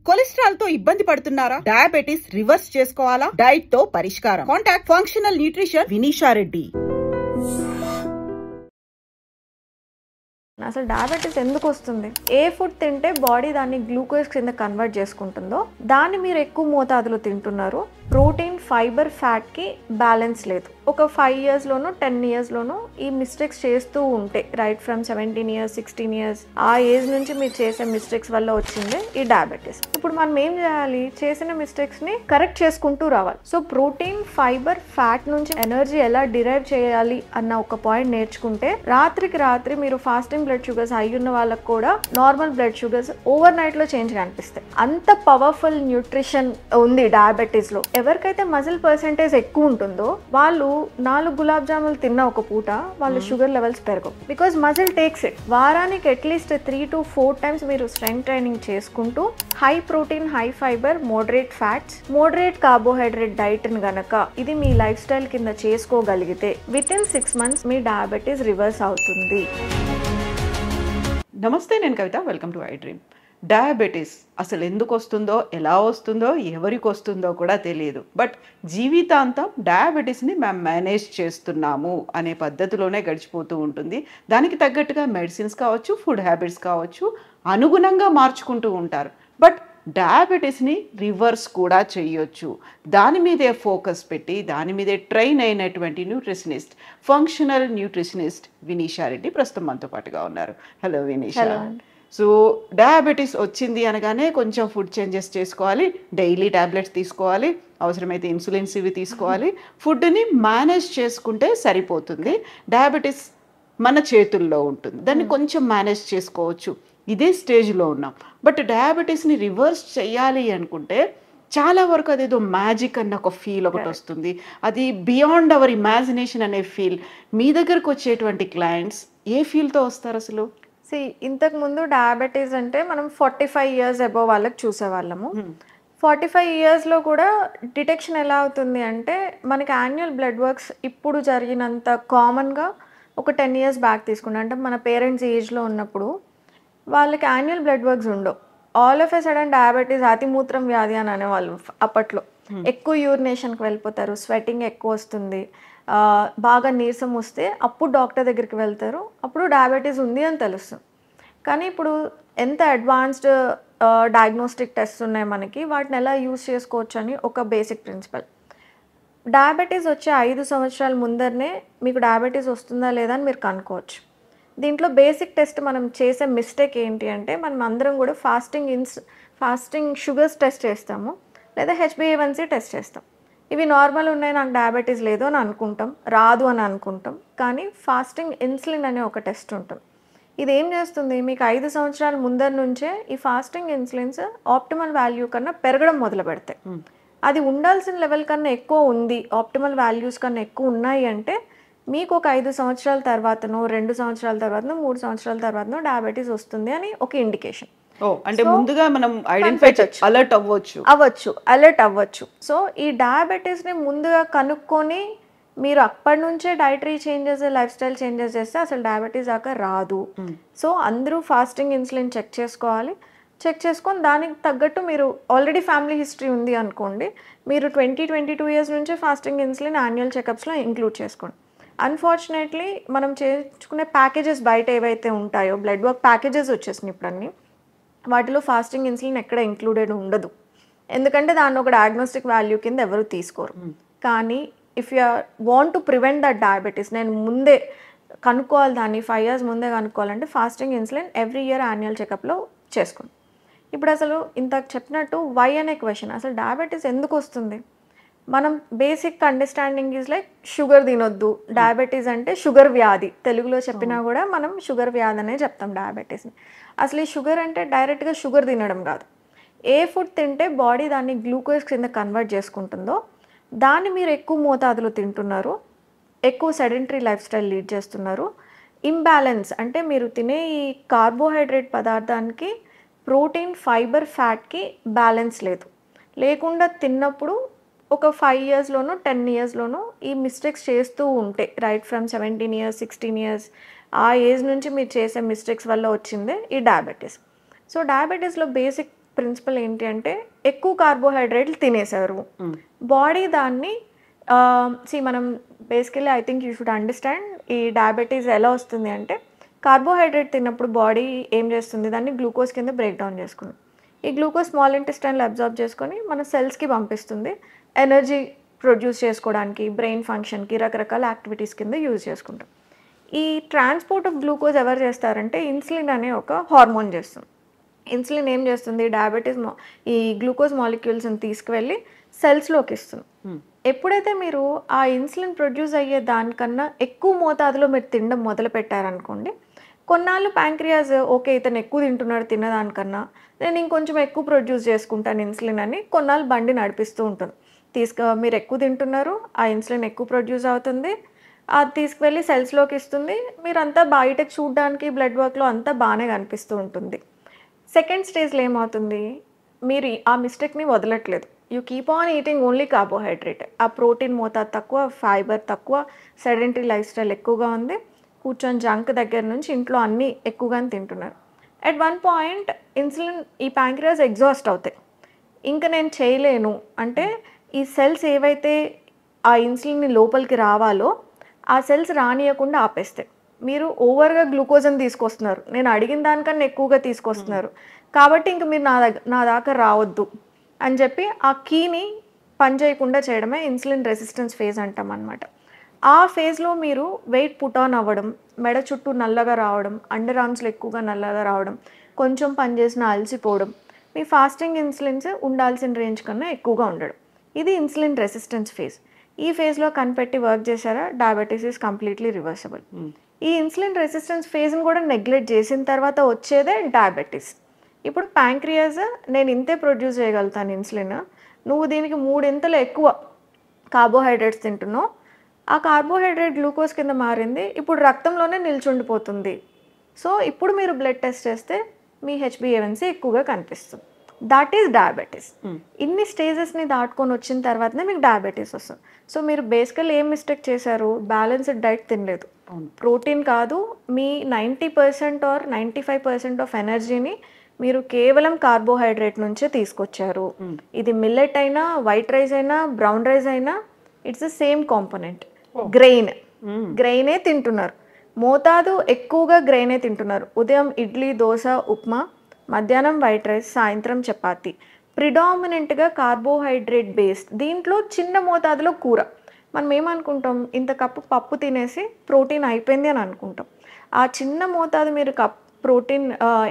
Cholesterol తో ఇబ్బంది పడుతున్నారా? డయాబెటిస్ రివర్స్ చేసుకోవాలా? డైట్ తో పరిష్కారం. Contact functional nutrition Vinisha Reddy. అసలు డయాబెటీస్ ఎందుకు వస్తుంది? ఏ ఫుడ్ తింటే బాడీ దాన్ని గ్లూకోజ్ కింద కన్వర్ట్ చేసుకుంటుందో దాన్ని మీరు ఎక్కువ మోతాదులో తింటున్నారు. ప్రోటీన్, ఫైబర్, ఫ్యాట్కి బ్యాలెన్స్ లేదు. ఒక 5 yearsలోనూ 10 yearsలోనూ ఈ మిస్టేక్స్ చేస్తూ ఉంటే, రైట్ ఫ్రమ్ 17 years 16 years ఆ ఏజ్ నుంచి మీరు చేసే మిస్టేక్స్ వల్ల వచ్చిందే ఈ డయాబెటీస్. ఇప్పుడు మనం ఏం చేయాలి? చేసిన మిస్టేక్స్ని కరెక్ట్ చేసుకుంటూ రావాలి. సో ప్రోటీన్, ఫైబర్, ఫ్యాట్ నుంచి ఎనర్జీ ఎలా డిరైవ్ చేయాలి అన్న ఒక పాయింట్ నేర్చుకుంటే రాత్రికి రాత్రి మీరు ఫాస్టింగ్ బ్లడ్ షుగర్స్ అయి ఉన్న వాళ్ళకు కూడా నార్మల్ బ్లడ్ షుగర్స్ ఓవర్ నైట్లో చేంజ్ కనిపిస్తాయి. అంత పవర్ఫుల్ న్యూట్రిషన్ ఉంది డయాబెటీస్ లో. ఎవరికైతే మజిల్ పర్సెంటేజ్ ఎక్కువ ఉంటుందో వాళ్ళు 4 గులాబ్ జాములు తిన్న ఒక పూట వాళ్ళ షుగర్ లెవెల్స్ పెరగవు. Because muscle takes it. వారానికి అట్లీస్ట్ 3 to 4 times మీరు స్ట్రెంగ్త్ ట్రైనింగ్ చేసుకుంటూ high protein, high fibre, moderate fats, moderate carbohydrate diet ని గనక ఇది మీ లైఫ్ స్టైల్ కింద చేసుకోగలిగితే వితిన్ 6 months మీ డయాబెటీస్ రివర్స్ అవుతుంది. నమస్తే, నేను Kavitha. Welcome to I dream. Diabetes అసలు ఎందుకు వస్తుందో, ఎలా వస్తుందో, ఎవరికి వస్తుందో కూడా తెలియదు. బట్ జీవితాంతం డయాబెటీస్ని మేము మేనేజ్ చేస్తున్నాము అనే పద్ధతిలోనే గడిచిపోతూ ఉంటుంది. దానికి తగ్గట్టుగా మెడిసిన్స్ కావచ్చు, ఫుడ్ హ్యాబిట్స్ కావచ్చు, అనుగుణంగా మార్చుకుంటూ ఉంటారు. బట్ డయాబెటీస్ని రివర్స్ కూడా చేయొచ్చు. దాని మీదే ఫోకస్ పెట్టి దాని మీదే ట్రైన్ అయినటువంటి nutritionist, functional nutritionist Vinisha Reddy ప్రస్తుతం మనతో పాటుగా ఉన్నారు. హలో వినీషా. సో డయాబెటీస్ వచ్చింది అనగానే కొంచెం ఫుడ్ చేంజెస్ చేసుకోవాలి, డైలీ ట్యాబ్లెట్స్ తీసుకోవాలి, అవసరమైతే ఇన్సులిన్స్ ఇవి తీసుకోవాలి. ఫుడ్ని మేనేజ్ చేసుకుంటే సరిపోతుంది. డయాబెటీస్ మన చేతుల్లో ఉంటుంది, దాన్ని కొంచెం మేనేజ్ చేసుకోవచ్చు. ఇదే స్టేజ్లో ఉన్నాం. బట్ డయాబెటీస్ని రివర్స్ చేయాలి అనుకుంటే చాలా వరకు అదేదో మ్యాజిక్ అన్న ఒక ఫీల్ ఒకటి వస్తుంది. అది బియాండ్ అవర్ ఇమాజినేషన్ అనే ఫీల్. మీ దగ్గరకు వచ్చేటువంటి క్లయింట్స్ ఏ ఫీల్తో వస్తారు అసలు? ఇంతకు ముందు డయాబెటీస్ అంటే మనం 45 years అబోవ్ వాళ్ళకి చూసేవాళ్ళము. 45 yearsలో కూడా డిటెక్షన్ ఎలా అవుతుంది అంటే మనకి యాన్యువల్ బ్లడ్ వర్క్స్ ఇప్పుడు జరిగినంత కామన్గా ఒక 10 years బ్యాక్ తీసుకుంటాం. అంటే మన పేరెంట్స్ ఏజ్లో ఉన్నప్పుడు వాళ్ళకి యాన్యువల్ బ్లడ్ వర్క్స్ ఉండవు. All of a sudden diabetes, అతిమూత్రం వ్యాధి అని అనేవాళ్ళు అప్పట్లో. ఎక్కువ యూరినేషన్కి వెళ్ళిపోతారు, స్వెటింగ్ ఎక్కువ వస్తుంది, బాగా నీరసం వస్తే అప్పుడు డాక్టర్ దగ్గరికి వెళ్తారు, అప్పుడు డయాబెటీస్ ఉంది అని తెలుస్తుంది. కానీ ఇప్పుడు ఎంత అడ్వాన్స్డ్ డయాగ్నోస్టిక్ టెస్ట్ ఉన్నాయి మనకి, వాటిని ఎలా యూజ్ చేసుకోవచ్చు అని ఒక బేసిక్ ప్రిన్సిపల్. డయాబెటీస్ వచ్చే 5 సంవత్సరాల ముందరనే మీకు డయాబెటీస్ వస్తుందా లేదా అని మీరు కనుక్కోవచ్చు. దీంట్లో బేసిక్ టెస్ట్ మనం చేసే మిస్టేక్ ఏంటి అంటే మనం అందరం కూడా ఫాస్టింగ్ షుగర్స్ టెస్ట్ చేస్తాము, లేదా HbA1c టెస్ట్ చేస్తాం. ఇవి నార్మల్ ఉన్నాయి, నాకు డయాబెటీస్ లేదు అని అనుకుంటాం, రాదు అని అనుకుంటాం. కానీ ఫాస్టింగ్ ఇన్సులిన్ అనే ఒక టెస్ట్ ఉంటుంది. ఇది ఏం చేస్తుంది? మీకు 5 సంవత్సరాల ముందర నుంచే ఈ ఫాస్టింగ్ ఇన్సులిన్స్ ఆప్టిమల్ వాల్యూ కన్నా పెరగడం మొదలు పెడతాయి. అది ఉండాల్సిన లెవెల్ కన్నా ఎక్కువ ఉంది, ఆప్టిమల్ వాల్యూస్ కన్నా ఎక్కువ ఉన్నాయి అంటే మీకు ఒక 5 సంవత్సరాల తర్వాతనో, 2 సంవత్సరాల తర్వాతనో, 3 సంవత్సరాల తర్వాతనో డయాబెటీస్ వస్తుంది అని ఒక ఇండికేషన్. అంటే ముందుగా మనం ఐడెంటిఫై అలర్ట్ అవ్వచ్చు. సో ఈ డయాబెటీస్ని ముందుగా కనుక్కొని మీరు అప్పటి నుంచే dietary changes, life style changes చేస్తే అసలు డయాబెటీస్ దాకా రాదు. సో అందరూ ఫాస్టింగ్ ఇన్సులిన్ చెక్ చేసుకోవాలి. చెక్ చేసుకొని దానికి తగ్గట్టు మీరు ఆల్రెడీ ఫ్యామిలీ హిస్టరీ ఉంది అనుకోండి, మీరు 20-22 years నుంచే ఫాస్టింగ్ ఇన్సులిన్ యాన్యువల్ చెకప్స్లో ఇంక్లూడ్ చేసుకోండి. అన్ఫార్చునేట్లీ మనం చేసుకునే ప్యాకేజెస్ బయట ఏవైతే ఉంటాయో, బ్లడ్ వర్క్ ప్యాకేజెస్ వచ్చేసినాయి ఇప్పుడు అన్నీ, వాటిలో ఫాస్టింగ్ ఇన్సులిన్ ఎక్కడ ఇంక్లూడెడ్ ఉండదు. ఎందుకంటే దాన్ని ఒక డయాగ్నోస్టిక్ వాల్యూ కింద ఎవరు తీసుకోరు. కానీ if you want to prevent that diabetes, నేను ముందే కనుక్కోవాలి, దాన్ని 5 years ముందే కనుక్కోవాలంటే fasting insulin every year annual చెకప్లో చేసుకోండి. ఇప్పుడు అసలు ఇంతకు చెప్పినట్టు వై అనే క్వశ్చన్, అసలు డయాబెటీస్ ఎందుకు వస్తుంది? మనం basic understanding is like sugar తినొద్దు, డయాబెటీస్ అంటే షుగర్ వ్యాధి. తెలుగులో చెప్పినా కూడా మనం షుగర్ వ్యాధి అనే చెప్తాం డయాబెటీస్ని. అసలు ఈ షుగర్ అంటే డైరెక్ట్గా షుగర్ తినడం కాదు. ఏ ఫుడ్ తింటే బాడీ దాన్ని గ్లూకోజ్ కింద కన్వర్ట్ చేసుకుంటుందో దాన్ని మీరు ఎక్కువ మోతాదులో తింటున్నారు, ఎక్కువ సెడెంటరీ లైఫ్ స్టైల్ లీడ్ చేస్తున్నారు. ఇంబ్యాలెన్స్ అంటే మీరు తినే ఈ కార్బోహైడ్రేట్ పదార్థానికి ప్రోటీన్, ఫైబర్, ఫ్యాట్కి బ్యాలెన్స్ లేకుండా తిన్నప్పుడు ఒక 5 yearsలోనూ 10 yearsలోనూ ఈ మిస్టేక్స్ చేస్తూ ఉంటే, రైట్ ఫ్రమ్ 17 years 16 years ఆ ఏజ్ నుంచి మీరు చేసే మిస్టేక్స్ వల్ల వచ్చిందే ఈ డయాబెటీస్. సో డయాబెటీస్లో బేసిక్ ప్రిన్సిపల్ ఏంటి అంటే ఎక్కువ కార్బోహైడ్రేట్లు తినేశారు, బాడీ దాన్ని మనం basically I think you should understand ఈ డయాబెటీస్ ఎలా వస్తుంది అంటే కార్బోహైడ్రేట్ తిన్నప్పుడు బాడీ ఏం చేస్తుంది, దాన్ని గ్లూకోజ్ కింద బ్రేక్ డౌన్ చేసుకుంది. ఈ గ్లూకోజ్ స్మాల్ ఇంటెస్టైన్లో అబ్జార్బ్ చేసుకొని మన సెల్స్కి పంపిస్తుంది, ఎనర్జీ ప్రొడ్యూస్ చేసుకోవడానికి, బ్రెయిన్ ఫంక్షన్కి, రకరకాల యాక్టివిటీస్ కింద యూజ్ చేసుకుంటాం. ఈ ట్రాన్స్పోర్ట్ ఆఫ్ గ్లూకోజ్ ఎవరు చేస్తారంటే ఇన్సులిన్ అనే ఒక హార్మోన్ చేస్తుంది. ఇన్సులిన్ ఏం చేస్తుంది, డయాబెటీస్ ఈ గ్లూకోజ్ మాలిక్యూల్స్ని తీసుకువెళ్ళి సెల్స్లోకి ఇస్తుంది. ఎప్పుడైతే మీరు ఆ ఇన్సులిన్ ప్రొడ్యూస్ అయ్యే దానికన్నా ఎక్కువ మోతాదులో మీరు తినడం మొదలు పెట్టారనుకోండి, కొన్నాళ్ళు ప్యాంక్రియాస్ ఓకే ఇతను ఎక్కువ తింటున్నాడు తిన్నదానికన్నా, నేను ఇంకొంచెం ఎక్కువ ప్రొడ్యూస్ చేసుకుంటాను ఇన్సులిన్ అని కొన్నాళ్ళు బండి నడిపిస్తూ ఉంటుంది. మీరు ఎక్కువ తింటున్నారు, ఆ ఇన్సులిన్ ఎక్కువ ప్రొడ్యూస్ అవుతుంది, అది తీసుకువెళ్ళి సెల్స్లోకి ఇస్తుంది, మీరంతా బయటకు చూడడానికి బ్లడ్ వర్క్లో అంతా బాగానే కనిపిస్తూ ఉంటుంది. సెకండ్ స్టేజ్లో ఏమవుతుంది, మీరు ఆ మిస్టేక్ని వదలట్లేదు, you keep on eating only carbohydrate, ఆ ప్రోటీన్ మోతాదు తక్కువ, ఫైబర్ తక్కువ, సెడెంటరీ లైఫ్ స్టైల్ ఎక్కువగా ఉంది, కూర్చొని జంక్ దగ్గర నుంచి ఇంట్లో అన్నీ ఎక్కువగానే తింటున్నారు. అట్ వన్ పాయింట్ ఇన్సులిన్ ఈ ప్యాంక్రియాస్ ఎగ్జాస్ట్ అవుతాయి, ఇంకా నేను చేయలేను అంటే ఈ సెల్స్ ఏవైతే ఆ ఇన్సులిన్ని లోపలికి రావాలో ఆ సెల్స్ రానియకుండా ఆపేస్తాయి. మీరు ఓవర్గా గ్లూకోజ్ని తీసుకొస్తున్నారు, నేను అడిగిన దానికన్నా ఎక్కువగా తీసుకొస్తున్నారు కాబట్టి ఇంక మీరు నా దాకా రావద్దు అని చెప్పి ఆ కీని పనిచేయకుండా చేయడమే ఇన్సులిన్ రెసిస్టెన్స్ ఫేజ్ అంటాం అనమాట. ఆ ఫేజ్లో మీరు వెయిట్ పుట్ ఆన్ అవ్వడం, మెడ చుట్టూ నల్లగా రావడం, అండర్ ఆర్మ్స్లో ఎక్కువగా నల్లగా రావడం, కొంచెం పనిచేసిన అలసిపోవడం, మీ ఫాస్టింగ్ ఇన్సులిన్స్ ఉండాల్సిన రేంజ్ కన్నా ఎక్కువగా ఉండడం, ఇది ఇన్సులిన్ రెసిస్టెన్స్ ఫేజ్. ఈ ఫేజ్లో కనిపెట్టి వర్క్ చేశారా, డయాబెటీస్ ఈజ్ కంప్లీట్లీ రివర్సబుల్. ఈ ఇన్సులిన్ రెసిస్టెన్స్ ఫేజ్ని కూడా నెగ్లెక్ట్ చేసిన తర్వాత వచ్చేదే డయాబెటీస్. ఇప్పుడు ప్యాంక్రియాస్ నేను ఇంతే ప్రొడ్యూస్ చేయగలుగుతాను ఇన్సులిన్, నువ్వు దీనికి 3 ఇంతలు ఎక్కువ కార్బోహైడ్రేట్స్ తింటున్నావు, ఆ కార్బోహైడ్రేట్ గ్లూకోజ్ కింద మారింది, ఇప్పుడు రక్తంలోనే నిల్చుండిపోతుంది. సో ఇప్పుడు మీరు బ్లడ్ టెస్ట్ చేస్తే మీ హెచ్బిఏవన్సీ ఎక్కువగా కనిపిస్తుంది. That is diabetes. ఇన్ని స్టేజెస్ని దాటుకొని వచ్చిన తర్వాతనే మీకు డయాబెటీస్ వస్తుంది. సో మీరు బేసికల్ ఏం మిస్టేక్ చేశారు, బ్యాలెన్స్డ్ డైట్ తినలేదు, ప్రోటీన్ కాదు, మీ 90% ఆర్ 95% ఆఫ్ ఎనర్జీని మీరు కేవలం కార్బోహైడ్రేట్ నుంచే తీసుకొచ్చారు. ఇది మిల్లెట్ అయినా, వైట్ రైస్ అయినా, బ్రౌన్ రైస్ అయినా, ఇట్స్ ద సేమ్ కాంపోనెంట్. గ్రెయినే తింటున్నారు, మోతాదు ఎక్కువగా గ్రెయినే తింటున్నారు. ఉదయం ఇడ్లీ, దోశ, ఉప్మా, మధ్యాహ్నం వైట్ రైస్, సాయంత్రం చపాతి, ప్రిడామినెంట్గా కార్బోహైడ్రేట్ బేస్డ్. దీంట్లో చిన్న మోతాదులో కూర. మనం ఏమనుకుంటాం, ఇంత కప్పు పప్పు తినేసి ప్రోటీన్ అయిపోయింది అని అనుకుంటాం. ఆ చిన్న మోతాదు మీరు ప్రోటీన్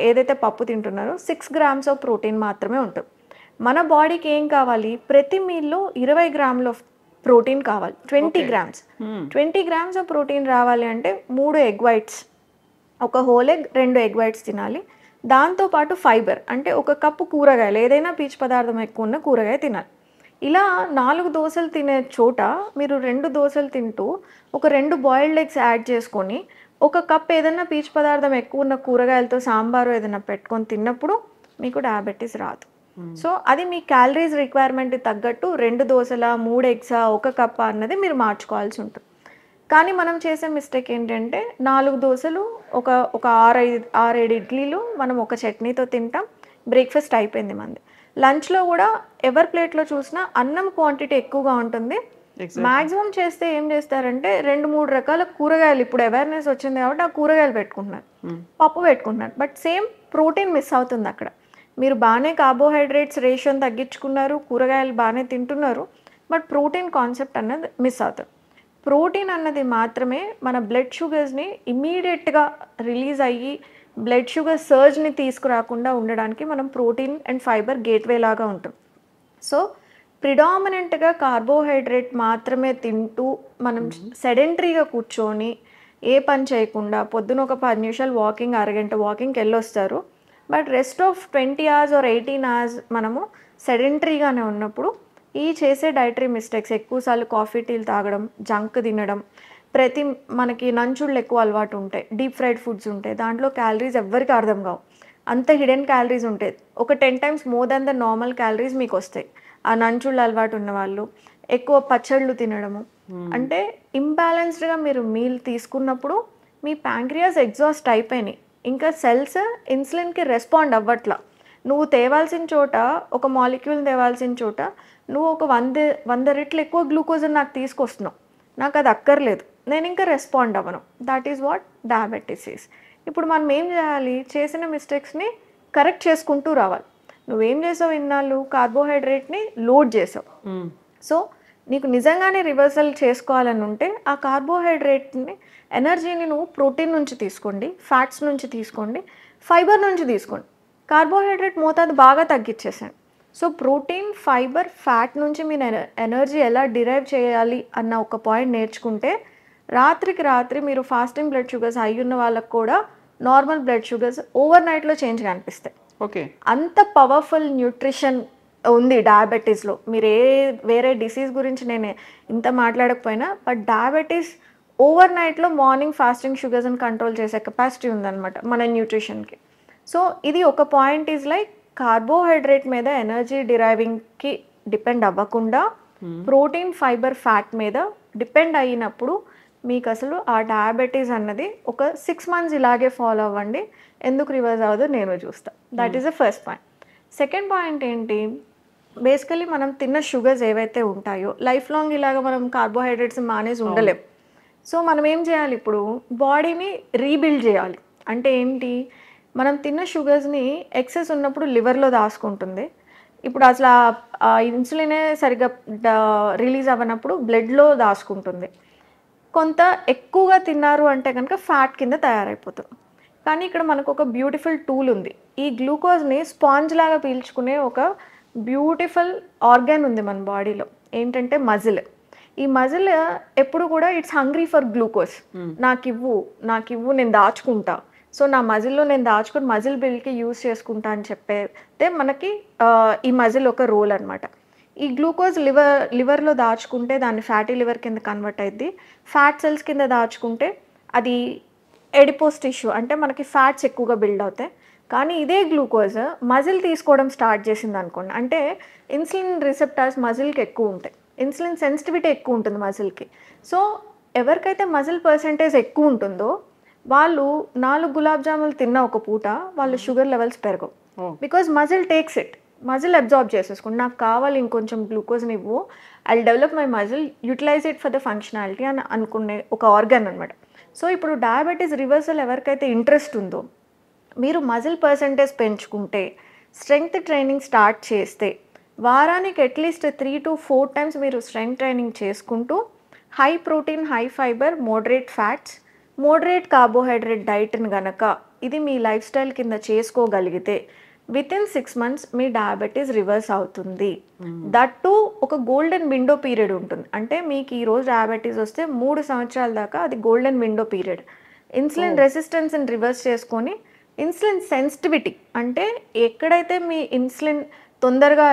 ఏదైతే పప్పు తింటున్నారో 6 grams ఆఫ్ ప్రోటీన్ మాత్రమే ఉంటుంది. మన బాడీకి ఏం కావాలి, ప్రతి మీల్లో 20 grams ఆఫ్ ప్రోటీన్ కావాలి. 20 grams 20 grams ఆఫ్ ప్రోటీన్ రావాలి అంటే 3 egg whites, ఒక హోల్ ఎగ్, 2 egg whites తినాలి. దాంతోపాటు ఫైబర్ అంటే 1 కప్పు కూరగాయలు, ఏదైనా పీచు పదార్థం ఎక్కువ ఉన్న కూరగాయ తినాలి. ఇలా 4 దోశలు తినే చోట మీరు 2 దోశలు తింటూ ఒక 2 బాయిల్డ్ ఎగ్స్ యాడ్ చేసుకొని 1 కప్ ఏదైనా పీచు పదార్థం ఎక్కువ ఉన్న కూరగాయలతో సాంబారు ఏదైనా పెట్టుకొని తిన్నప్పుడు మీకు డయాబెటీస్ రాదు. సో అది మీ క్యాలరీస్ రిక్వైర్మెంట్ తగ్గట్టు 2 దోశల, 3 ఎగ్సా, 1 కప్ప అన్నది మీరు మార్చుకోవాల్సి ఉంటుంది. కానీ మనం చేసే మిస్టేక్ ఏంటంటే 4 దోశలు, ఒక 6-7 ఇడ్లీలు మనం ఒక చట్నీతో తింటాం, బ్రేక్ఫాస్ట్ అయిపోయింది మంది. లంచ్లో కూడా ఎవరి ప్లేట్లో చూసినా అన్నం క్వాంటిటీ ఎక్కువగా ఉంటుంది. మ్యాక్సిమం చేస్తే ఏం చేస్తారంటే 2-3 రకాల కూరగాయలు, ఇప్పుడు అవేర్నెస్ వచ్చింది కాబట్టి ఆ కూరగాయలు పెట్టుకుంటున్నారు, పప్పు పెట్టుకుంటున్నారు, బట్ సేమ్ ప్రోటీన్ మిస్ అవుతుంది అక్కడ. మీరు బాగానే కార్బోహైడ్రేట్స్ రేషియోని తగ్గించుకున్నారు, కూరగాయలు బాగానే తింటున్నారు, బట్ ప్రోటీన్ కాన్సెప్ట్ అన్నది మిస్ అవుతుంది. ప్రోటీన్ అన్నది మాత్రమే మన బ్లడ్ షుగర్స్ని ఇమీడియట్గా రిలీజ్ అయ్యి బ్లడ్ షుగర్ సర్జ్ని తీసుకురాకుండా ఉండడానికి మనం ప్రోటీన్ అండ్ ఫైబర్ గేట్వే లాగా ఉంటుంది. సో ప్రిడామినెంట్గా కార్బోహైడ్రేట్ మాత్రమే తింటూ మనం సెడెంటరీగా కూర్చొని ఏ పని చేయకుండా పొద్దున ఒక 10 నిమిషాలు వాకింగ్, అరగంట వాకింగ్కి వెళ్ళొస్తారు, but rest of 20 hours or 18 hours మనము సెడెంటరీగానే ఉన్నప్పుడు ఈ చేసే డైటరీ మిస్టేక్స్, ఎక్కువసార్లు కాఫీ టీలు తాగడం, జంక్ తినడం, మనకి నంచుళ్ళు ఎక్కువ అలవాటు ఉంటాయి, డీప్ ఫ్రైడ్ ఫుడ్స్ ఉంటాయి, దాంట్లో క్యాలరీస్ ఎవ్వరికి అర్థం కావు, అంత హిడెన్ క్యాలరీస్ ఉంటాయి, ఒక 10 times more than the normal calories మీకు వస్తాయి. ఆ నంచుళ్ళు అలవాటు ఉన్న వాళ్ళు ఎక్కువ పచ్చళ్ళు తినడము, అంటే ఇంబ్యాలెన్స్డ్గా మీరు మీల్ తీసుకున్నప్పుడు మీ ప్యాంక్రియాస్ ఎగ్జాస్ట్ అయిపోయినాయి, ఇంకా సెల్స్ ఇన్సులిన్కి రెస్పాండ్ అవ్వట్లా. నువ్వు తేవాల్సిన చోట ఒక మాలిక్యూల్ తేవాల్సిన చోట నువ్వు ఒక 100 రెట్లు ఎక్కువ గ్లూకోజ్ నాకు తీసుకొస్తున్నావు, నాకు అది అక్కర్లేదు, నేను ఇంకా రెస్పాండ్ అవ్వను. That is what diabetes is. ఇప్పుడు మనం ఏం చేయాలి, చేసిన మిస్టేక్స్ని కరెక్ట్ చేసుకుంటూ రావాలి. నువ్వేం చేసావు, ఇన్నాళ్ళు కార్బోహైడ్రేట్ని లోడ్ చేసావు. సో నీకు నిజంగానే రివర్సల్ చేసుకోవాలని ఉంటే ఆ కార్బోహైడ్రేట్ని, ఎనర్జీని నువ్వు ప్రోటీన్ నుంచి తీసుకోండి, ఫ్యాట్స్ నుంచి తీసుకోండి, ఫైబర్ నుంచి తీసుకోండి. కార్బోహైడ్రేట్ మోతాదు బాగా తగ్గించేసాను. సో ప్రోటీన్, ఫైబర్, ఫ్యాట్ నుంచి మీరు ఎనర్జీ ఎలా డిరైవ్ చేయాలి అన్న ఒక పాయింట్ నేర్చుకుంటే రాత్రికి రాత్రి మీరు ఫాస్టింగ్ బ్లడ్ షుగర్స్ అయి ఉన్న వాళ్ళకు కూడా నార్మల్ బ్లడ్ షుగర్స్ ఓవర్ నైట్లో చేంజ్ కనిపిస్తాయి. ఓకే, అంత పవర్ఫుల్ న్యూట్రిషన్ ఉంది డయాబెటీస్లో. మీరు వేరే డిసీజ్ గురించి నేను ఇంత మాట్లాడకపోయినా, బట్ డయాబెటీస్ ఓవర్ నైట్లో మార్నింగ్ ఫాస్టింగ్ షుగర్స్ని కంట్రోల్ చేసే కెపాసిటీ ఉందన్నమాట మన న్యూట్రిషన్కి. సో ఇది ఒక పాయింట్ ఈజ్ లైక్ కార్బోహైడ్రేట్ మీద ఎనర్జీ డిరైవింగ్కి డిపెండ్ అవ్వకుండా ప్రోటీన్, ఫైబర్, ఫ్యాట్ మీద డిపెండ్ అయినప్పుడు మీకు అసలు ఆ డయాబెటీస్ అన్నది ఒక 6 months ఇలాగే ఫాలో అవ్వండి. ఎందుకు రివర్స్ అవ్వదు నేను చూస్తాను. That is the first point. Second point ఏంటి, బేసికలీ మనం తిన్న షుగర్స్ ఏవైతే ఉంటాయో లైఫ్ లాంగ్ ఇలాగ మనం కార్బోహైడ్రేట్స్ మానేసి ఉండలేం. సో మనం ఏం చేయాలి, ఇప్పుడు బాడీని రీబిల్డ్ చేయాలి. అంటే ఏంటి, మనం తిన్న షుగర్స్ని ఎక్సెస్ ఉన్నప్పుడు లివర్లో దాచుకుంటుంది. ఇప్పుడు అసలు ఆ ఇన్సులినే సరిగ్గా రిలీజ్ అవ్వనప్పుడు బ్లడ్లో దాచుకుంటుంది. కొంత ఎక్కువగా తిన్నారు అంటే కనుక ఫ్యాట్ కింద తయారైపోతుంది. కానీ ఇక్కడ మనకు ఒక బ్యూటిఫుల్ టూల్ ఉంది. ఈ గ్లూకోజ్ని స్పాంజ్ లాగా పీల్చుకునే ఒక బ్యూటిఫుల్ ఆర్గాన్ ఉంది మన బాడీలో, ఏంటంటే మజిల్. ఈ మజిల్ ఎప్పుడు కూడా ఇట్స్ హంగ్రీ ఫర్ గ్లూకోజ్. నాకు ఇవ్వు నేను దాచుకుంటా. సో నా మజిల్లో నేను దాచుకుని మజిల్ బిల్డ్కి యూజ్ చేసుకుంటా అని చెప్పేదే మనకి ఈ మజిల్ ఒక రోల్ అనమాట. ఈ గ్లూకోజ్ లివర్లో దాచుకుంటే దాన్ని ఫ్యాటీ లివర్ కింద కన్వర్ట్ అయింది. ఫ్యాట్ సెల్స్ కింద దాచుకుంటే అది ఎడిపోస్ టిష్యూ, అంటే మనకి ఫ్యాట్స్ ఎక్కువగా బిల్డ్ అవుతాయి. కానీ ఇదే గ్లూకోజ్ మజిల్ తీసుకోవడం స్టార్ట్ చేసింది అనుకోండి, అంటే ఇన్సులిన్ రిసెప్టార్స్ మజిల్కి ఎక్కువ ఉంటాయి, ఇన్సులిన్ సెన్సిటివిటీ ఎక్కువ ఉంటుంది మజిల్కి. సో ఎవరికైతే మజిల్ పర్సెంటేజ్ ఎక్కువ ఉంటుందో వాళ్ళు 4 గులాబ్ జాములు తిన్న ఒక పూట వాళ్ళ షుగర్ లెవెల్స్ పెరగవు. Because muscle takes it, muscle absorb చేసేసుకోండి. నాకు కావాలి ఇంకొంచెం గ్లూకోజ్ని ఇవ్వు, I develop my muscle, utilise it for the functionality అని అనుకునే ఒక ఆర్గాన్ అనమాట. సో ఇప్పుడు డయాబెటీస్ రివర్సల్ ఎవరికైతే ఇంట్రెస్ట్ ఉందో, మీరు మజిల్ పర్సెంటేజ్ పెంచుకుంటే, స్ట్రెంగ్త్ ట్రైనింగ్ స్టార్ట్ చేస్తే, వారానికి అట్లీస్ట్ 3 to 4 times మీరు స్ట్రెంగ్త్ ట్రైనింగ్ చేసుకుంటూ high protein, high fibre, moderate fats, moderate carbohydrate డైట్ని గనక ఇది మీ లైఫ్ స్టైల్ కింద చేసుకోగలిగితే వితిన్ 6 months మీ డయాబెటీస్ రివర్స్ అవుతుంది. దట్ టు ఒక గోల్డెన్ విండో పీరియడ్ ఉంటుంది. అంటే మీకు ఈరోజు డయాబెటీస్ వస్తే 3 సంవత్సరాల దాకా అది గోల్డెన్ విండో పీరియడ్. ఇన్సులిన్ రెసిస్టెన్స్ని రివర్స్ చేసుకొని ఇన్సులిన్ సెన్సిటివిటీ, అంటే ఎక్కడైతే మీ ఇన్సులిన్ తొందరగా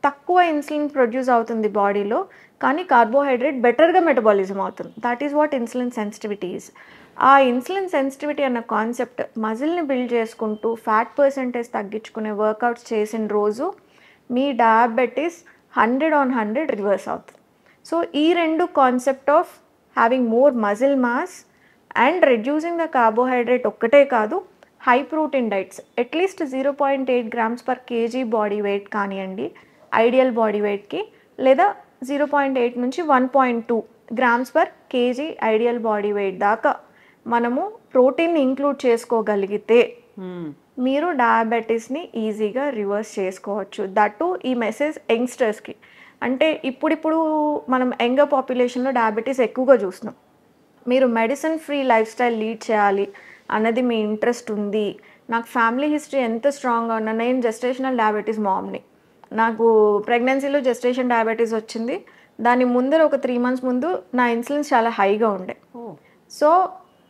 తక్కువ ఇన్సులిన్ ప్రొడ్యూస్ అవుతుంది బాడీలో, కానీ కార్బోహైడ్రేట్ బెటర్గా మెటబాలిజం అవుతుంది. That is what insulin sensitivity is. ఆ ఇన్సులిన్ సెన్సిటివిటీ అన్న కాన్సెప్ట్ మజిల్ని బిల్డ్ చేసుకుంటూ ఫ్యాట్ పర్సెంటేజ్ తగ్గించుకునే వర్కౌట్స్ చేసిన రోజు మీ డయాబెటీస్ 100/100 రివర్స్ అవుతుంది. సో ఈ రెండు concept of having more muscle mass and reducing the carbohydrate ఒక్కటే కాదు, high protein diets at least 0.8 grams per kg body weight కానివ్వండి ఐడియల్ బాడీ వెయిట్కి, లేదా 0.8 నుంచి 1.2 grams per kg ideal body weight దాకా మనము ప్రోటీన్ని ఇంక్లూడ్ చేసుకోగలిగితే మీరు డయాబెటీస్ని ఈజీగా రివర్స్ చేసుకోవచ్చు. దట్టు ఈ మెసేజ్ యంగ్స్టర్స్కి. అంటే ఇప్పుడు మనం యంగర్ పాపులేషన్లో డయాబెటీస్ ఎక్కువగా చూస్తున్నాం. మీరు medicine free life style lead చేయాలి అన్నది మీ ఇంట్రెస్ట్ ఉంది, నాకు ఫ్యామిలీ హిస్టరీ ఎంత స్ట్రాంగ్గా ఉన్నా, నేను జెస్టేషనల్ డయాబెటీస్ మామ్ని, నాకు ప్రెగ్నెన్సీలో జెస్టేషన్ డయాబెటీస్ వచ్చింది, దాని ముందర ఒక 3 months ముందు నా ఇన్సులిన్స్ చాలా హైగా ఉండే. సో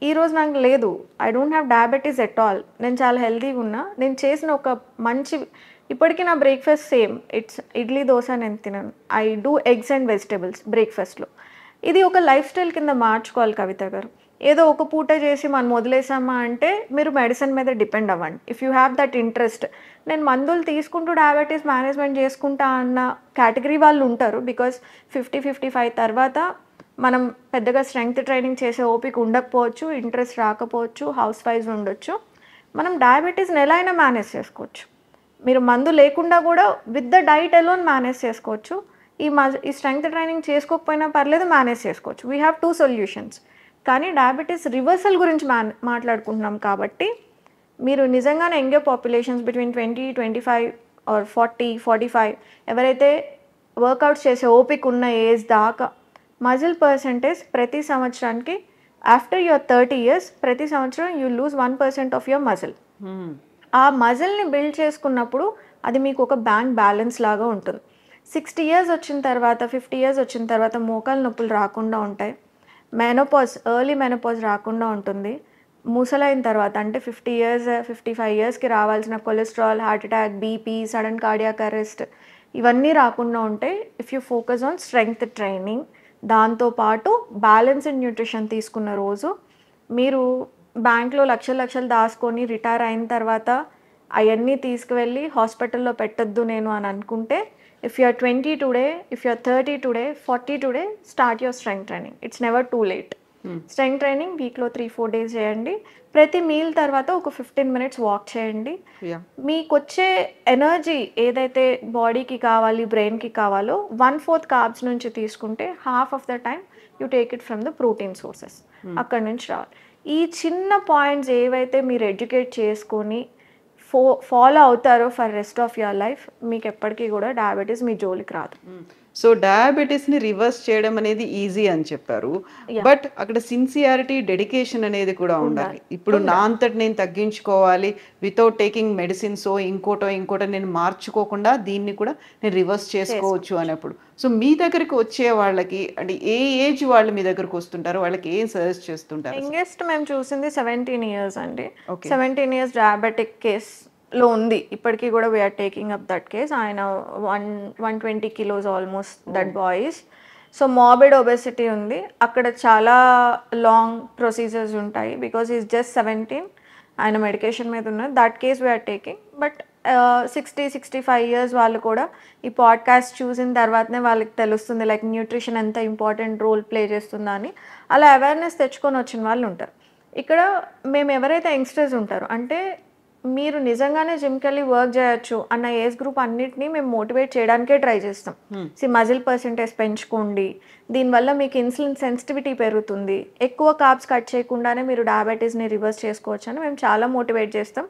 ఈరోజు నాకు లేదు, I don't have diabetes at all, నేను చాలా హెల్తీగా ఉన్నా. నేను చేసిన ఒక మంచి, ఇప్పటికీ నా breakfast same, it's idli dosa నేను తినను, I do eggs and vegetables బ్రేక్ఫాస్ట్లో. ఇది ఒక లైఫ్ స్టైల్ కింద మార్చుకోవాలి కవిత గారు. ఏదో ఒక పూట చేసి మనం వదిలేసామా అంటే మీరు మెడిసిన్ మీద డిపెండ్ అవ్వండి. If you have that interest, నేను మందులు తీసుకుంటూ డయాబెటీస్ మేనేజ్మెంట్ చేసుకుంటా అన్న కేటగిరీ వాళ్ళు ఉంటారు. బికాస్ 50-55 తర్వాత మనం పెద్దగా స్ట్రెంగ్త్ ట్రైనింగ్ చేసే ఓపిక ఉండకపోవచ్చు, ఇంట్రెస్ట్ రాకపోవచ్చు, హౌస్ వైజ్ ఉండొచ్చు. మనం డయాబెటీస్ని ఎలా అయినా మేనేజ్ చేసుకోవచ్చు. మీరు మందు లేకుండా కూడా with the diet alone manage చేసుకోవచ్చు. ఈ స్ట్రెంగ్త్ ట్రైనింగ్ చేసుకోకపోయినా పర్లేదు, మేనేజ్ చేసుకోవచ్చు. We have 2 solutions. కానీ డయాబెటీస్ రివర్సల్ గురించి మాట్లాడుకుంటున్నాం కాబట్టి మీరు నిజంగానే యంగర్ పాపులేషన్స్ బిట్వీన్ 20-25 ఆర్ 40-45 ఎవరైతే వర్కౌట్స్ చేసే ఓపిక ఉన్న ఏజ్ దాకా మజిల్ పర్సంటేజ్ ప్రతి సంవత్సరానికి ఆఫ్టర్ యువర్ 30 years ప్రతి సంవత్సరం you lose 1% of your muscle. ఆ మజిల్ని బిల్డ్ చేసుకున్నప్పుడు అది మీకు ఒక బ్యాంక్ బ్యాలెన్స్ లాగా ఉంటుంది. 60 years వచ్చిన తర్వాత 50 years వచ్చిన తర్వాత మోకాలు నొప్పులు రాకుండా ఉంటాయి. ఎర్లీ మెనోపాజ్ రాకుండా ఉంటుంది. ముసలైన తర్వాత అంటే 50 years 55 yearsకి రావాల్సిన cholesterol, heart attack, BP, sudden cardiac arrest ఇవన్నీ రాకుండా ఉంటాయి if you focus on strength training. దాంతోపాటు బ్యాలెన్స్డ్ న్యూట్రిషన్ తీసుకున్న రోజు మీరు బ్యాంక్లో లక్షలు దాచుకొని రిటైర్ అయిన తర్వాత అవన్నీ తీసుకువెళ్ళి హాస్పిటల్లో పెట్టద్దు నేను అని అనుకుంటే, if you are 20 today, if you are 30 today, 40 today, start your strength training. It's never too late. Strength training వీక్లో 3-4 days చేయండి. ప్రతి మీల్ తర్వాత ఒక 15 minutes వాక్ చేయండి. మీకు వచ్చే ఎనర్జీ ఏదైతే బాడీకి కావాలి, బ్రెయిన్కి కావాలో 1/4 కార్బ్స్ నుంచి తీసుకుంటే half of the time you take it from the protein sources. అక్కడి నుంచి రావాలి. ఈ చిన్న పాయింట్స్ ఏవైతే మీరు ఎడ్యుకేట్ చేసుకొని ఫాలో అవుతారో for rest of your life, మీకు ఎప్పటికీ కూడా డయాబెటీస్ మీ జోలికి రాదు. సో డయాబెటీస్ని రివర్స్ చేయడం అనేది ఈజీ అని చెప్పారు, బట్ అక్కడ సిన్సియారిటీ, డెడికేషన్ అనేది కూడా ఉండాలి. ఇప్పుడు నా అంతటి నేను తగ్గించుకోవాలి వితౌట్ టేకింగ్ మెడిసిన్స్, ఇంకోటో నేను మార్చుకోకుండా దీన్ని కూడా నేను రివర్స్ చేసుకోవచ్చు అన్నప్పుడు, సో మీ దగ్గరికి వచ్చే వాళ్ళకి అంటే ఏ ఏజ్ వాళ్ళు మీ దగ్గరకు వస్తుంటారు, వాళ్ళకి ఏం సజెస్ట్ చేస్తుంటారు? యంగెస్ట్ మేము చూసింది 17 years అండి. 17 years డయాబెటిక్ కేస్లో ఉంది ఇప్పటికీ కూడా. We're taking up that case. ఆయన 120 kilos almost, that boys. So morbid obesity ఉంది. అక్కడ చాలా లాంగ్ ప్రొసీజర్స్ ఉంటాయి బికాజ్ ఈజ్ జస్ట్ 17. ఆయన మెడికేషన్ మీద ఉన్నారు. That case we're taking. But 60-65 years వాళ్ళు కూడా ఈ పాడ్కాస్ట్ చూసిన తర్వాతనే వాళ్ళకి తెలుస్తుంది లైక్ న్యూట్రిషన్ ఎంత ఇంపార్టెంట్ రోల్ ప్లే చేస్తుందా అని. అలా అవేర్నెస్ తెచ్చుకొని వచ్చిన వాళ్ళు ఉంటారు. ఇక్కడ మేము ఎవరైతే యంగ్స్టర్స్ ఉంటారో, అంటే మీరు నిజంగానే జిమ్కి వెళ్ళి వర్క్ చేయొచ్చు అన్న ఏజ్ గ్రూప్ అన్నిటినీ మేము మోటివేట్ చేయడానికే ట్రై చేస్తాం. మజిల్ పర్సంటేజ్ పెంచుకోండి, దీనివల్ల మీకు ఇన్సులిన్ సెన్సిటివిటీ పెరుగుతుంది, ఎక్కువ కార్బ్స్ కట్ చేయకుండానే మీరు డయాబెటీస్ని రివర్స్ చేసుకోవచ్చు అని మేము చాలా మోటివేట్ చేస్తాం.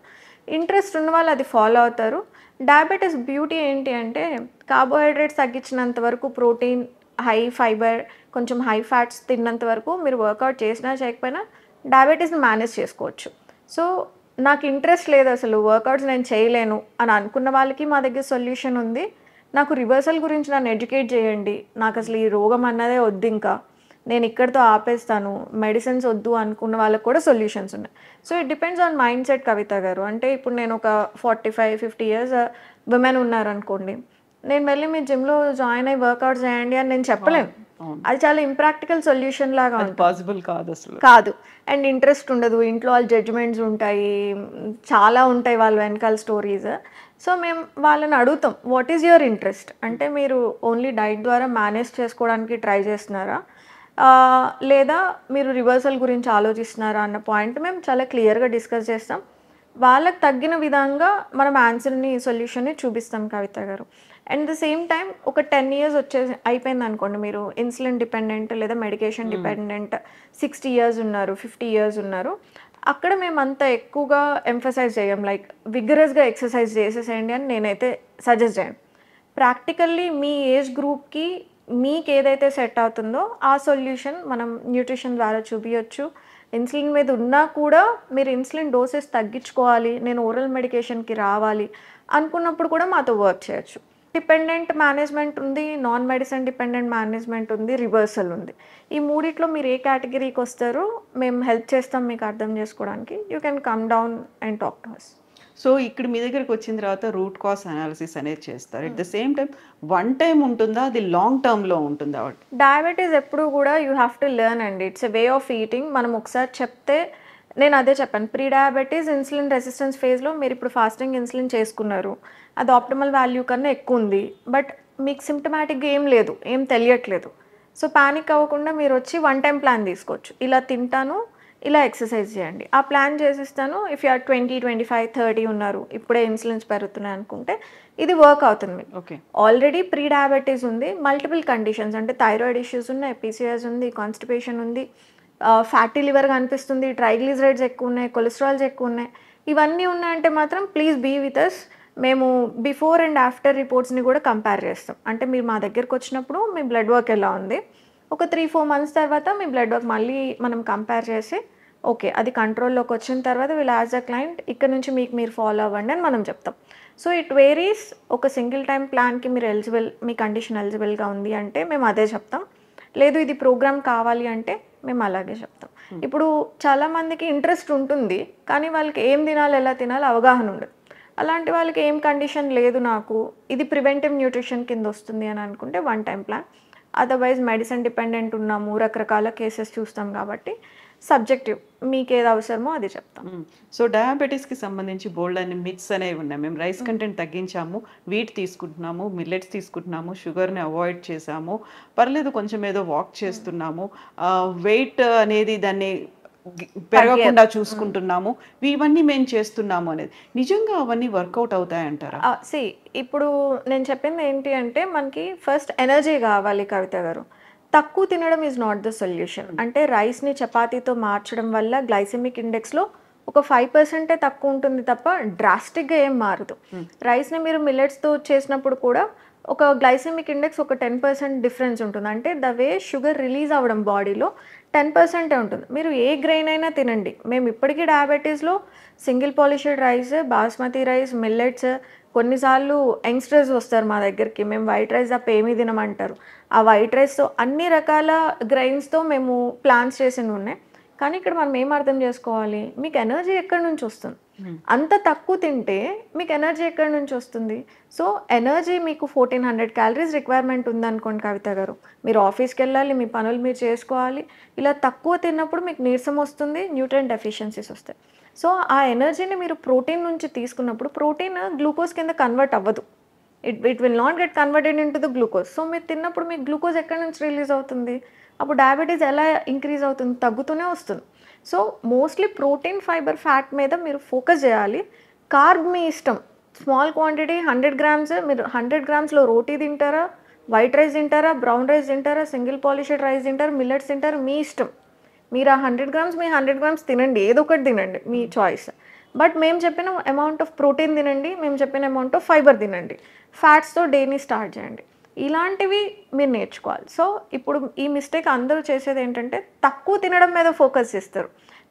ఇంట్రెస్ట్ ఉన్న వాళ్ళు అది ఫాలో అవుతారు. డయాబెటీస్ బ్యూటీ ఏంటి అంటే కార్బోహైడ్రేట్స్ తగ్గించినంత వరకు, ప్రోటీన్, హై ఫైబర్, కొంచెం హై ఫ్యాట్స్ తిన్నంత వరకు మీరు వర్కౌట్ చేసినా చేయకపోయినా డయాబెటీస్ని మేనేజ్ చేసుకోవచ్చు. సో నాకు ఇంట్రెస్ట్ లేదు అసలు వర్కౌట్స్ నేను చేయలేను అని అనుకున్న వాళ్ళకి మా దగ్గర సొల్యూషన్ ఉంది. నాకు రివర్సల్ గురించి నన్ను ఎడ్యుకేట్ చేయండి, నాకు అసలు ఈ రోగం అన్నదే వద్దు, ఇంకా నేను ఇక్కడితో ఆపేస్తాను, మెడిసిన్స్ వద్దు అనుకున్న వాళ్ళకి కూడా సొల్యూషన్స్ ఉన్నాయి. So it depends on mind set Kavitha గారు. అంటే ఇప్పుడు నేను ఒక 45-50 years విమెన్ ఉన్నారనుకోండి, నేను వెళ్ళి మీ జిమ్లో జాయిన్ అయ్యి వర్కౌట్స్ చేయండి అని నేను చెప్పలేను. అది చాలా ఇంప్రాక్టికల్ సొల్యూషన్ లాగా పాసిబుల్ కాదు అసలు. కాదు. అండ్ ఇంట్రెస్ట్ ఉండదు, ఇంట్లో వాళ్ళ జడ్జ్మెంట్స్ ఉంటాయి, చాలా ఉంటాయి వాళ్ళ వెనకాల స్టోరీస్. సో మేము వాళ్ళని అడుగుతాం, వాట్ ఈజ్ యువర్ ఇంట్రెస్ట్? అంటే మీరు ఓన్లీ డైట్ ద్వారా మేనేజ్ చేసుకోవడానికి ట్రై చేస్తున్నారా, లేదా మీరు రివర్సల్ గురించి ఆలోచిస్తున్నారా అన్న పాయింట్ మేము చాలా క్లియర్గా డిస్కస్ చేస్తాం. వాళ్ళకి తగ్గిన విధంగా మనం ఆన్సర్ని, సొల్యూషన్ని చూపిస్తాం కవిత గారు. అండ్ ద సేమ్ టైం ఒక 10 years అయిపోయింది అనుకోండి, మీరు ఇన్సులిన్ డిపెండెంట్ లేదా మెడికేషన్ డిపెండెంట్ 60 years ఉన్నారు, 50 years ఉన్నారు, అక్కడ మేము అంత ఎక్కువగా ఎంఫసైజ్ చేయం. లైక్ విగరస్గా ఎక్సర్సైజ్ చేసేసేయండి అని నేనైతే సజెస్ట్ చేయను. ప్రాక్టికల్లీ మీ ఏజ్ గ్రూప్కి మీకు ఏదైతే సెట్ అవుతుందో ఆ సొల్యూషన్ మనం న్యూట్రిషన్ ద్వారా చూపించవచ్చు. ఇన్సులిన్ మీద ఉన్నా కూడా మీరు ఇన్సులిన్ డోసెస్ తగ్గించుకోవాలి, నేను ఓరల్ మెడికేషన్కి రావాలి అనుకున్నప్పుడు కూడా మాతో వర్క్ చేయొచ్చు. డిపెండెంట్ మేనేజ్మెంట్ ఉంది, నాన్ మెడిసిన్ డిపెండెంట్ మేనేజ్మెంట్ ఉంది, రివర్సల్ ఉంది. ఈ మూడిట్లో మీరు ఏ కేటగిరీకి వస్తారో మేము హెల్ప్ చేస్తాం మీకు అర్థం చేసుకోవడానికి. You can come down and talk to us. So ఇక్కడ మీ దగ్గరికి వచ్చిన తర్వాత రూట్ కాజ్ అనాలిసిస్ అనేది చేస్తారు. At the same time one time ఉంటుందా, అది లాంగ్ టర్మ్లో ఉంటుందా? డయాబెటీస్ ఎప్పుడు కూడా యూ హ్యావ్ టు లెర్న్ అండి. It's a way of eating. మనం ఒకసారి చెప్తే, నేను అదే చెప్పాను, ప్రీ డయాబెటీస్ ఇన్సులిన్ రెసిస్టెన్స్ ఫేజ్లో మీరు ఇప్పుడు ఫాస్టింగ్ ఇన్సులిన్ చేసుకున్నారు, అది ఆప్టిమల్ వాల్యూ కన్నా ఎక్కువ ఉంది, బట్ మీకు సిమ్టమాటిక్గా ఏం లేదు, ఏం తెలియట్లేదు. సో ప్యానిక్ అవ్వకుండా మీరు వచ్చి వన్ టైం ప్లాన్ తీసుకోవచ్చు. ఇలా తింటాను, ఇలా ఎక్సర్సైజ్ చేయండి. ఆ ప్లాన్ చేసిస్తాను. ఇఫ్ యూ ఆర్ 20, 25, 30 ఉన్నారు, ఇప్పుడే ఇన్సులిన్స్ పెరుగుతున్నాయి అనుకుంటే ఇది వర్క్ అవుతుంది మీకు. ఓకే. ఆల్రెడీ ప్రీ డయాబెటీస్ ఉంది, మల్టిపుల్ కండిషన్స్ అంటే థైరాయిడ్ ఇష్యూస్ ఉన్నాయి, పీసీఓఎస్ ఉంది, కాన్స్టిపేషన్ ఉంది, ఫ్యాటీ లివర్ కనిపిస్తుంది, ట్రైగ్లిజరైడ్స్ ఎక్కువ ఉన్నాయి, కొలెస్ట్రాల్స్ ఎక్కువ ఉన్నాయి. ఇవన్నీ ఉన్నాయంటే మాత్రం ప్లీజ్ బీ విత్ అస్. మేము బిఫోర్ అండ్ ఆఫ్టర్ రిపోర్ట్స్ని కూడా కంపేర్ చేస్తాం. అంటే మీరు మా దగ్గరకు వచ్చినప్పుడు మీ బ్లడ్ వర్క్ ఎలా ఉంది, ఒక 3-4 మంత్స్ తర్వాత మీ బ్లడ్ వర్క్ మళ్ళీ మనం కంపేర్ చేసి ఓకే అది కంట్రోల్లోకి వచ్చిన తర్వాత వీళ్ళు యాజ్ అ క్లయింట్ ఇక్కడ నుంచి మీకు మీరు ఫాలో అవ్వండి అని మనం చెప్తాం. So it varies. ఒక సింగిల్ టైం ప్లాన్కి మీరు ఎలిజిబుల్, మీ కండిషన్ ఎలిజిబుల్గా ఉంది అంటే మేము అదే చెప్తాం. లేదు ఇది ప్రోగ్రామ్ కావాలి అంటే మేము అలాగే చెప్తాం. ఇప్పుడు చాలామందికి ఇంట్రెస్ట్ ఉంటుంది కానీ వాళ్ళకి ఏం తినాలి ఎలా తినాలి అవగాహన ఉండదు. అలాంటి వాళ్ళకి ఏం కండిషన్ లేదు నాకు ఇది ప్రివెంటివ్ న్యూట్రిషన్ కింద వస్తుంది అని అనుకుంటే one time plan. Otherwise medicine dependent ఉన్నాము, రకరకాల కేసెస్ చూస్తాం కాబట్టి సబ్జెక్టివ్ మీకు ఏది అవసరమో అది చెప్తాం. సో డయాబెటీస్కి సంబంధించి బోల్డ్ అని మిత్స్ అనేవి ఉన్నాయి. మేము రైస్ కంటెంట్ తగ్గించాము, వీట్ తీసుకుంటున్నాము, మిల్లెట్స్ తీసుకుంటున్నాము, షుగర్ని అవాయిడ్ చేసాము, పర్లేదు కొంచెం ఏదో వాక్ చేస్తున్నాము, వెయిట్ అనేది దాన్ని పెరగకుండా చూసుకుంటున్నాము, ఇవన్నీ మేము చేస్తున్నాము అనేది నిజంగా అవన్నీ వర్కౌట్ అవుతాయంటారా? ఇప్పుడు నేను చెప్పింది ఏంటి అంటే మనకి ఫస్ట్ ఎనర్జీ కావాలి కవిత గారు. తక్కువ తినడం ఈజ్ నాట్ ద సొల్యూషన్. అంటే రైస్ని చపాతీతో మార్చడం వల్ల గ్లైసెమిక్ ఇండెక్స్లో ఒక 5% తక్కువ ఉంటుంది తప్ప డ్రాస్టిక్గా ఏం మారదు. రైస్ని మీరు మిల్లెట్స్తో చేసినప్పుడు కూడా ఒక గ్లైసెమిక్ ఇండెక్స్ ఒక 10% డిఫరెన్స్ ఉంటుంది. అంటే ద వే షుగర్ రిలీజ్ అవ్వడం బాడీలో 10% ఉంటుంది. మీరు ఏ గ్రెయిన్ అయినా తినండి. మేము ఇప్పటికీ డయాబెటీస్లో single polished rice, basmati rice, millets, కొన్నిసార్లు యంగ్స్టర్స్ వస్తారు మా దగ్గరికి, మేము వైట్ రైస్ తప్ప ఏమీ తినమంటారు. ఆ వైట్ రైస్తో అన్ని రకాల గ్రెయిన్స్తో మేము ప్లాన్స్ చేసినవి ఉన్నాయి. కానీ ఇక్కడ మనం ఏం అర్థం చేసుకోవాలి, మీకు ఎనర్జీ ఎక్కడి నుంచి వస్తుంది? అంత తక్కువ తింటే మీకు ఎనర్జీ ఎక్కడి నుంచి వస్తుంది? సో ఎనర్జీ మీకు 1400 క్యాలరీస్ రిక్వైర్మెంట్ ఉందనుకోండి కవిత గారు, మీరు ఆఫీస్కి వెళ్ళాలి, మీ పనులు మీరు చేసుకోవాలి. ఇలా తక్కువ తిన్నప్పుడు మీకు నీరసం వస్తుంది, న్యూట్రియంట్ డెఫిషియన్సీస్ వస్తాయి. సో ఆ ఎనర్జీని మీరు ప్రోటీన్ నుంచి తీసుకున్నప్పుడు ప్రోటీన్ గ్లూకోజ్ కింద కన్వర్ట్ అవ్వదు. It will not get converted in to the glucose. So మీరు తిన్నప్పుడు మీకు గ్లూకోజ్ ఎక్కడి నుంచి రిలీజ్ అవుతుంది? అప్పుడు డయాబెటీస్ ఎలా ఇంక్రీజ్ అవుతుంది? తగ్గుతూనే వస్తుంది. So mostly protein, fibre, fat మీద మీరు ఫోకస్ చేయాలి. కార్బ్ మీ ఇష్టం, స్మాల్ క్వాంటిటీ 100 గ్రామ్స్. మీరు 100 గ్రామ్స్లో రోటీ తింటారా, వైట్ రైస్ తింటారా, బ్రౌన్ రైస్ తింటారా, సింగిల్ పాలిష్డ్ రైస్ తింటారా, మిల్లెట్స్ తింటారా, మీ ఇష్టం. మీరు ఆ 100 గ్రామ్స్ మీ 100 గ్రామ్స్ తినండి, ఏదో ఒకటి తినండి, మీ చాయిస్. బట్ మేము చెప్పిన అమౌంట్ ఆఫ్ ప్రోటీన్ తినండి, మేము చెప్పిన అమౌంట్ ఆఫ్ ఫైబర్ తినండి, ఫ్యాట్స్తో డేని స్టార్ట్ చేయండి. ఇలాంటివి మీరు నేర్చుకోవాలి. సో ఇప్పుడు ఈ మిస్టేక్ అందరూ చేసేది ఏంటంటే తక్కువ తినడం మీద ఫోకస్ చేస్తారు.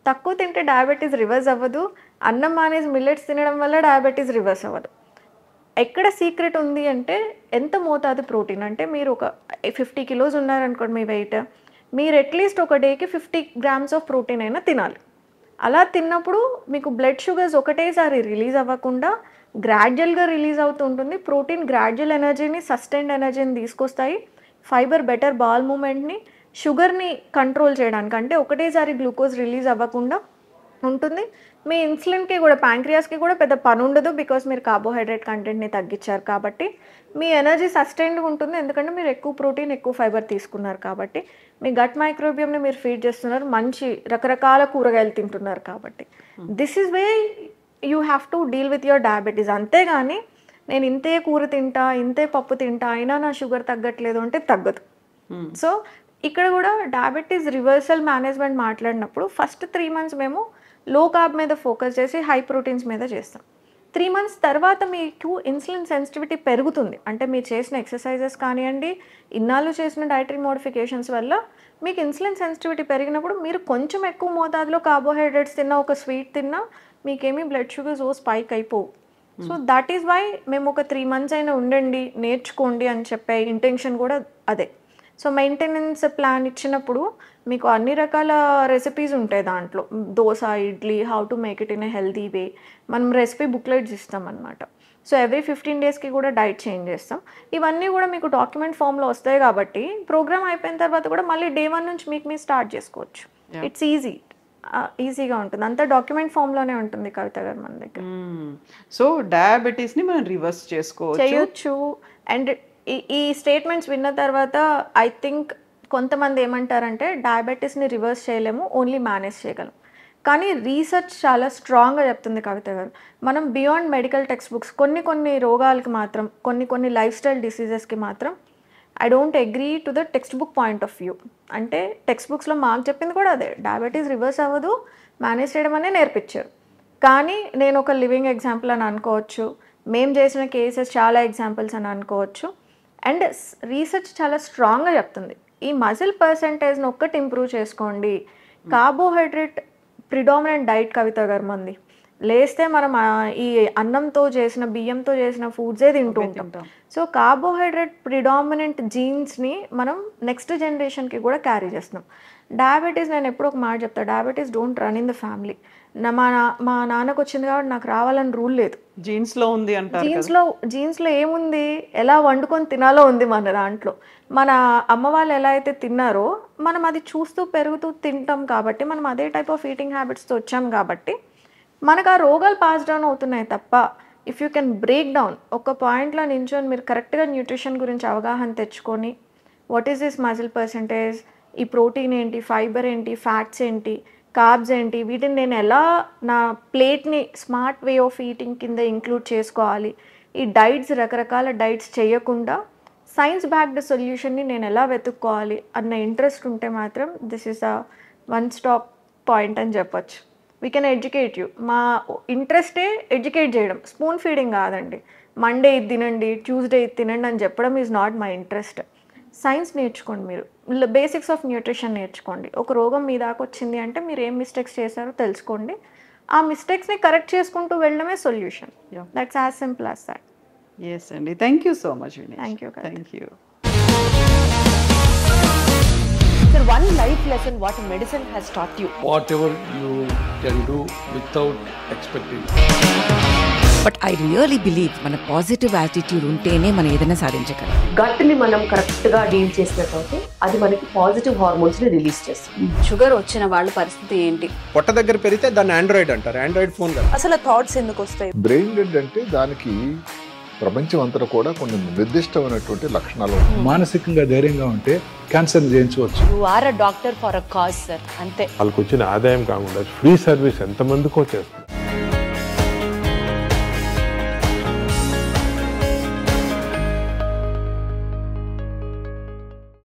తక్కువ తింటే డయాబెటీస్ రివర్స్ అవ్వదు. అన్నం మానేసి మిల్లెట్స్ తినడం వల్ల డయాబెటీస్ రివర్స్ అవ్వదు. ఎక్కడ సీక్రెట్ ఉంది అంటే ఎంత మోతాదు ప్రోటీన్. అంటే మీరు ఒక 50 కిలోస్ ఉన్నారనుకోండి మీ వెయిట్, మీరు అట్లీస్ట్ ఒక డేకి 50 గ్రామ్స్ ఆఫ్ ప్రోటీన్ అయినా తినాలి. అలా తిన్నప్పుడు మీకు బ్లడ్ షుగర్స్ ఒకటేసారి రిలీజ్ అవ్వకుండా గ్రాడ్యువల్గా రిలీజ్ అవుతూ ఉంటుంది. ప్రోటీన్ గ్రాడ్యువల్ ఎనర్జీని, సస్టైన్డ్ ఎనర్జీని తీసుకొస్తాయి. ఫైబర్ బెటర్ బాల్ మూమెంట్ని, షుగర్ని కంట్రోల్ చేయడానికి, అంటే ఒకటేసారి గ్లూకోజ్ రిలీజ్ అవ్వకుండా ఉంటుంది. మీ ఇన్సులిన్కి కూడా, ప్యాంక్రియాస్కి కూడా పెద్ద పని ఉండదు, బికాస్ మీరు కార్బోహైడ్రేట్ కంటెంట్ని తగ్గించారు కాబట్టి. మీ ఎనర్జీ సస్టైన్డ్గా ఉంటుంది, ఎందుకంటే మీరు ఎక్కువ ప్రోటీన్, ఎక్కువ ఫైబర్ తీసుకున్నారు కాబట్టి. మీ గట్ మైక్రోబియంని మీరు ఫీడ్ చేస్తున్నారు, మంచి రకరకాల కూరగాయలు తింటున్నారు కాబట్టి. This is way you have to deal with your diabetes. అంతేగాని నేను ఇంతే కూర తింటా, ఇంతే పప్పు తింటా, అయినా నా షుగర్ తగ్గట్లేదు అంటే తగ్గదు. సో ఇక్కడ కూడా డయాబెటీస్ రివర్సల్ మేనేజ్మెంట్ మాట్లాడినప్పుడు ఫస్ట్ 3 మంత్స్ మేము లో కార్బ్ మీద ఫోకస్ చేసి హై ప్రోటీన్స్ మీద చేస్తాం. 3 మంత్స్ తర్వాత మీకు ఇన్సులిన్ సెన్సిటివిటీ పెరుగుతుంది. అంటే మీరు చేసిన ఎక్సర్సైజెస్ కానివ్వండి, ఇన్నాళ్ళు చేసిన డైటరీ మోడిఫికేషన్స్ వల్ల మీకు ఇన్సులిన్ సెన్సిటివిటీ పెరిగినప్పుడు మీరు కొంచెం ఎక్కువ మోతాదులో కార్బోహైడ్రేట్స్ తిన్నా, ఒక స్వీట్ తిన్నా మీకేమీ బ్లడ్ షుగర్స్ స్పైక్ అయిపోవు. సో దట్ ఈస్ వై మేము ఒక 3 మంత్స్ అయినా ఉండండి, నేర్చుకోండి అని చెప్పే ఇంటెన్షన్ కూడా అదే. సో మెయింటెనెన్స్ ప్లాన్ ఇచ్చినప్పుడు మీకు అన్ని రకాల రెసిపీస్ ఉంటాయి దాంట్లో. Dosa, idli, how to make it in a healthy way, మనం రెసిపీ బుక్లెట్స్ ఇస్తాం అనమాట. సో ఎవ్రీ 15 డేస్కి కూడా డైట్ చేంజ్ చేస్తాం. ఇవన్నీ కూడా మీకు డాక్యుమెంట్ ఫామ్లో వస్తాయి కాబట్టి ప్రోగ్రామ్ అయిపోయిన తర్వాత కూడా మళ్ళీ డే 1 నుంచి మీకు మీరు స్టార్ట్ చేసుకోవచ్చు. ఇట్స్ ఈజీగా ఉంటుంది, అంతా డాక్యుమెంట్ ఫామ్లోనే ఉంటుంది కవిత గారు మన దగ్గర. సో డయాబెటీస్ని మనం రివర్స్ చేయొచ్చు. అండ్ ఈ స్టేట్మెంట్స్ విన్న తర్వాత ఐ థింక్ కొంతమంది ఏమంటారంటే డయాబెటీస్ని రివర్స్ చేయలేము, ఓన్లీ మేనేజ్ చేయగలం. కానీ రీసెర్చ్ చాలా స్ట్రాంగ్గా చెప్తుంది కవిత గారు. మనం బియాండ్ మెడికల్ టెక్స్ట్ బుక్స్ కొన్ని రోగాలకి మాత్రం, కొన్ని లైఫ్ స్టైల్ డిసీజెస్కి మాత్రం I don't agree to the text book point of view. అంటే టెక్స్ట్ బుక్స్లో మాకు చెప్పింది కూడా అదే, డయాబెటీస్ రివర్స్ అవ్వదు, మేనేజ్ చేయడం అనే నేర్పించారు. కానీ నేను ఒక లివింగ్ ఎగ్జాంపుల్ అని అనుకోవచ్చు, మేము చేసిన కేసెస్ చాలా ఎగ్జాంపుల్స్ అని అనుకోవచ్చు. అండ్ రీసెర్చ్ చాలా స్ట్రాంగ్గా చెప్తుంది, ఈ మజిల్ పర్సంటేజ్ని ఒక్కటి ఇంప్రూవ్ చేసుకోండి. కార్బోహైడ్రేట్ ప్రిడామినెంట్ డైట్ కవిత గారు మంది, లేస్తే మనం ఈ అన్నంతో చేసిన బియ్యంతో చేసిన ఫుడ్సే తింటూ ఉంటాం. సో కార్బోహైడ్రేట్ ప్రిడామినెంట్ జీన్స్ని మనం నెక్స్ట్ జనరేషన్కి కూడా క్యారీ చేస్తున్నాం. డయాబెటీస్, నేను ఎప్పుడు ఒక మాట చెప్తాను, diabetes don't run in the family. మా నాన్నకు వచ్చింది కాబట్టి నాకు రావాలని రూల్ లేదు. జీన్స్లో ఉంది అంటారు. జీన్స్లో ఏముంది, ఎలా వండుకొని తినాలో ఉంది మన దాంట్లో. మన అమ్మ వాళ్ళు ఎలా అయితే తిన్నారో మనం అది చూస్తూ పెరుగుతూ తింటాం కాబట్టి, మనం అదే టైప్ ఆఫ్ ఈటింగ్ హ్యాబిట్స్తో వచ్చాం కాబట్టి మనకు ఆ రోగాలు పాస్ డౌన్ అవుతున్నాయి తప్ప, if you can break down ఒక పాయింట్లో నించొని మీరు కరెక్ట్గా న్యూట్రిషన్ గురించి అవగాహన తెచ్చుకొని, what is this muscle percentage, ఈ ప్రోటీన్ ఏంటి, ఫైబర్ ఏంటి, ఫ్యాట్స్ ఏంటి, కార్బ్స్ ఏంటి, వీటిని నేను ఎలా నా ప్లేట్ని స్మార్ట్ వే ఆఫ్ ఈటింగ్ కింద ఇంక్లూడ్ చేసుకోవాలి, ఈ డైట్స్ రకరకాల డైట్స్ చేయకుండా సైన్స్ బ్యాక్డ్ సొల్యూషన్ని నేను ఎలా వెతుక్కోవాలి అన్న ఇంట్రెస్ట్ ఉంటే మాత్రం this is a one stop point అని చెప్పొచ్చు. We can educate you. మా ఇంట్రెస్టే ఎడ్యుకేట్ చేయడం, స్పూన్ ఫీడింగ్ కాదండి. మండే ఇది తినండి, ట్యూస్డే ఇది తినండి అని చెప్పడం is not my interest. Science నేర్చుకోండి, మీరు బేసిక్స్ ఆఫ్ న్యూట్రిషన్ నేర్చుకోండి. ఒక రోగం మీ దాకా వచ్చింది అంటే మీరు ఏం మిస్టేక్స్ చేశారో తెలుసుకోండి, ఆ మిస్టేక్స్ని కరెక్ట్ చేసుకుంటూ వెళ్ళడమే solution. That's as simple as that. Yes అండి, thank you so much. Thank you. Thank you. Sir, one life lesson what medicine has taught you. Whatever you can do without expecting. But I really believe మన positive attitude ఉంటేనే మనం ఏదైనా సాధించగలం. గట్ని మనం కరెక్ట్గా deal చేసినట్లయితే అది మనకి పాజిటివ్ హార్మోన్స్ని రిలీజ్ చేస్తుంది. షుగర్ వచ్చిన వాళ్ళ పరిస్థితి ఏంటి? పొట్ట దగ్గర పెరిగితే దాన్ని ఆండ్రాయిడ్ అంటారు, ఆండ్రాయిడ్ ఫోన్ కదా. అసలు థాట్స్ ఎందుకు వస్తాయి? బ్రెయిన్ డెడ్ అంటే దానికి ప్రపంచం అంతా కూడా కొన్ని నిర్దిష్టమైనటువంటి లక్షణాలు. మానసికంగా ధైర్యంగా ఉంటే క్యాన్సర్ జయించవచ్చు. You are a doctor for a cause sir, అంతే. వాళ్ళకి వచ్చిన ఆదాయం కాకుండా ఫ్రీ సర్వీస్ ఎంతమందికో చేస్తారు.